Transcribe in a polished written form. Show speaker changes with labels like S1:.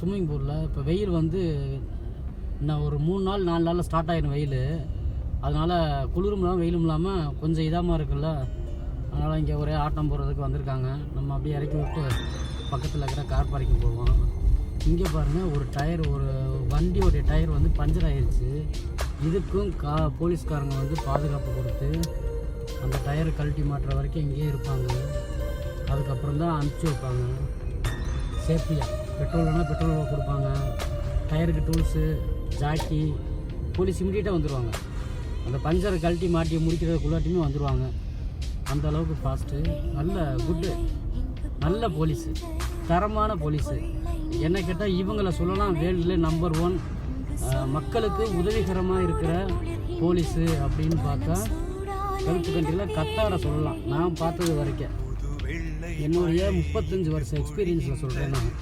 S1: Swimming பூலில் இப்போ வெயில் வந்து இன்னும் ஒரு 3 நாள் 4 நாளில் ஸ்டார்ட் ஆகிடும் வெயில். அதனால் குளிரும் இல்லாமல் வெயிலும் இல்லாமல் கொஞ்சம் இதமாக இருக்குல்ல, அதனால் இங்கே ஒரே ஆட்டம் போடுறதுக்கு வந்திருக்காங்க. நம்ம அப்படியே இறக்கி விட்டு பக்கத்தில் இருக்கிற கார் பார்க்கிங் போவோம். இங்கே பாருங்கள், ஒரு டயர், ஒரு வண்டியோடைய டயர் வந்து பஞ்சர் ஆகிடுச்சு. இதுக்கும் போலீஸ்காரங்க வந்து பாதுகாப்பு கொடுத்து அந்த டயரை கழட்டி மாட்டுற வரைக்கும் இங்கேயே இருப்பாங்க. அதுக்கப்புறம் தான் அனுப்பிச்சி வைப்பாங்க சேஃப்டியாக. பெட்ரோல் வேணால் பெட்ரோல் கொடுப்பாங்க, டயருக்கு டூல்ஸு, ஜாக்கி. போலீஸ் இமிடியேட்டாக வந்துடுவாங்க. அந்த பஞ்சரை கழட்டி மாட்டி முடிக்கிறதுக்குள்ளாட்டியுமே வந்துடுவாங்க. அந்த அளவுக்கு ஃபாஸ்ட்டு, நல்ல குட்டு, நல்ல போலீஸு, தரமான போலீஸு. என்ன கேட்டால் இவங்கள சொல்லலாம் வேர்ல்டுல நம்பர் 1 மக்களுக்கு உதவிகரமாக இருக்கிற போலீஸு அப்படின்னு பார்த்தா கருப்பு கண்ட்ரியில் கத்தாரை சொல்லலாம். நான் பார்த்தது வரைக்கும், என்னுடைய 35 வருஷம் எக்ஸ்பீரியன்ஸில் சொல்கிறேன் நான்.